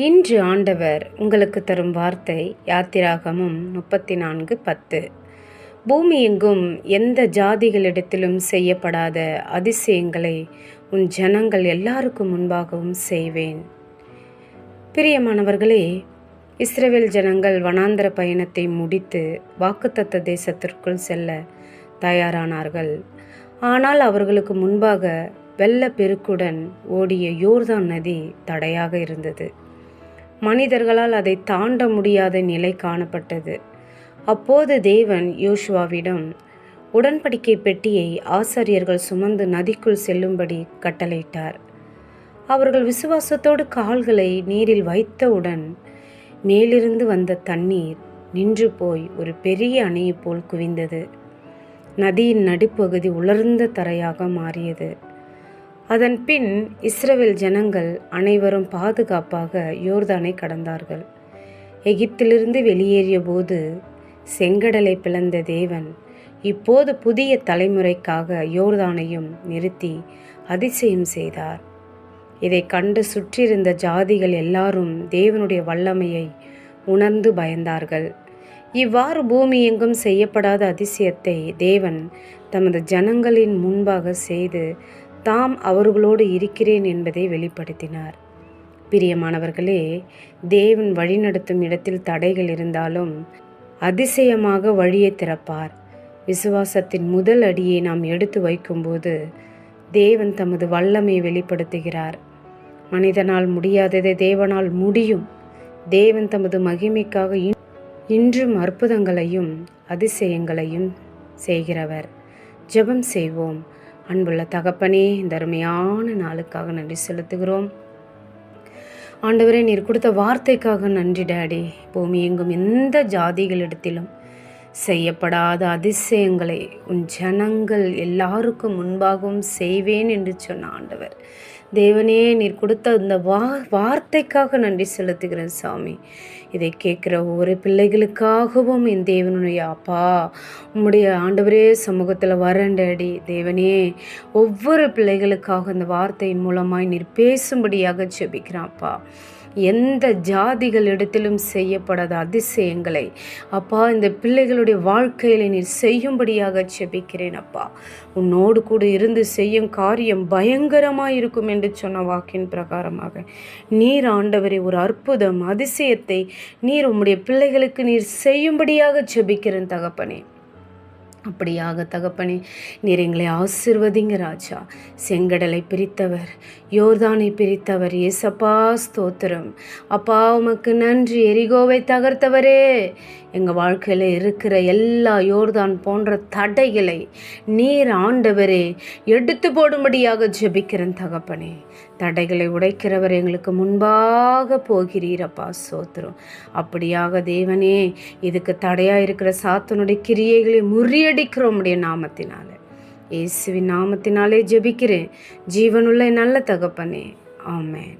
இன்று ஆண்டவர் உங்களுக்கு தரும் வார்த்தை யாத்திராகமம் 34:10. பூமி எங்கும் எந்த ஜாதிகளிடத்திலும் செய்யப்படாத அதிசயங்களை உன் ஜனங்கள் எல்லாருக்கும் முன்பாகவும் செய்வேன். பிரியமானவர்களே, இஸ்ரவேல் ஜனங்கள் வனாந்தர பயணத்தை முடித்து வாக்குத்தத்த தேசத்திற்குள் செல்ல தயாரானார்கள். ஆனால் அவர்களுக்கு முன்பாக வெள்ளப்பெருக்குடன் ஓடிய யோர்தான் நதி தடையாக இருந்தது. மனிதர்களால் அதை தாண்ட முடியாத நிலை காணப்பட்டது. அப்போது தேவன் யோசுவாவிடம் உடன்படிக்கை பெட்டியை ஆசாரியர்கள் சுமந்து நதிக்குள் செல்லும்படி கட்டளையிட்டார். அவர்கள் விசுவாசத்தோடு கால்களை நீரில் வைத்தவுடன் மேலிருந்து வந்த தண்ணீர் நின்று போய் ஒரு பெரிய அணையை போல் குவிந்தது. நதியின் நடுப்பகுதி உலர்ந்த தரையாக மாறியது. அதன் பின் இஸ்ரவேல் ஜனங்கள் அனைவரும் பாதுகாப்பாக யோர்தானை கடந்தார்கள். எகிப்திலிருந்து வெளியேறிய போது செங்கடலை பிளந்த தேவன் இப்போது புதிய தலைமுறைக்காக யோர்தானையும் நிறுத்தி அதிசயம் செய்தார். இதை கண்டு சுற்றியிருந்த ஜாதிகள் எல்லாரும் தேவனுடைய வல்லமையை உணர்ந்து பயந்தார்கள். இவ்வாறு பூமி எங்கும் செய்யப்படாத அதிசயத்தை தேவன் தமது ஜனங்களின் முன்பாக செய்து தாம் அவர்களோடு இருக்கிறேன் என்பதை வெளிப்படுத்தினார். பிரியமானவர்களே, தேவன் வழிநடத்தும் இடத்தில் தடைகள் இருந்தாலும் அதிசயமாக வழியை திறப்பார். விசுவாசத்தின் முதல் அடியை நாம் எடுத்து வைக்கும்போது தேவன் தமது வல்லமையை வெளிப்படுத்துகிறார். மனிதனால் முடியாததை தேவனால் முடியும். தேவன் தமது மகிமைக்காக இன்றும் அற்புதங்களையும் அதிசயங்களையும் செய்கிறவர். ஜெபம் செய்வோம். அன்புள்ள தகப்பனே, இந்த அருமையான நாளுக்காக நன்றி செலுத்துகிறோம். ஆண்டவரே, நீர் கொடுத்த வார்த்தைக்காக நன்றி டாடி. பூமி எங்கும் எந்த ஜாதிகளிடத்திலும் செய்யப்படாத அதிசயங்களை உன் ஜனங்கள் எல்லாருக்கும் முன்பாகவும் செய்வேன் என்று சொன்ன ஆண்டவர் தேவனே, நீர் கொடுத்த இந்த வார்த்தைக்காக நன்றி செலுத்துகிறேன் சாமி. இதை கேட்குற ஒவ்வொரு பிள்ளைகளுக்காகவும் என் தேவனுடைய அப்பா உம்முடைய ஆண்டவரே சமூகத்தில் வரண்டடி தேவனே, ஒவ்வொரு பிள்ளைகளுக்காக இந்த வார்த்தையின் மூலமாய் நீர் பேசும்படியாக ஜெபிக்கிறான் அப்பா. எந்த ஜாதிகளிடத்திலும் செய்யப்படாத அதிசயங்களை அப்பா இந்த பிள்ளைகளுடைய வாழ்க்கையில நீர் செய்யும்படியாக ஜெபிக்கிறேன் அப்பா. உன்னோடு கூட இருந்து செய்யும் காரியம் பயங்கரமாக இருக்கும் என்று சொன்ன வாக்கின் பிரகாரமாக நீர் ஆண்டவரே ஒரு அற்புதம் அதிசயத்தை நீர் உம்முடைய பிள்ளைகளுக்கு நீர் செய்யும்படியாக ஜெபிக்கிறேன் தகப்பனே. அப்படியாக தகப்பனே, நீர் எங்களை ஆசிர்வதிங்க ராஜா. செங்கடலை பிரித்தவர், யோர்தானை பிரித்தவர், ஏசப்பா ஸ்தோத்திரம். அப்பா உமக்கு நன்றி. எரிகோவை தகர்த்தவரே, எங்கள் வாழ்க்கையில் இருக்கிற எல்லா யோர்தான் போன்ற தடைகளை நீர் ஆண்டவரே எடுத்து போடும்படியாக ஜெபிக்கிறேன் தகப்பனே. தடைகளை உடைக்கிறவர் எங்களுக்கு முன்பாக போகிறீரப்பா சோத்திரம். அப்படியாக தேவனே, இதுக்கு தடையாக இருக்கிற சாத்தனுடைய கிரியைகளை முறியடிக்கிறோம் உடைய நாமத்தினால, இயேசுவின் நாமத்தினாலே ஜெபிக்கிறேன் ஜீவனுள்ள நல்ல தகப்பனே. ஆமென்.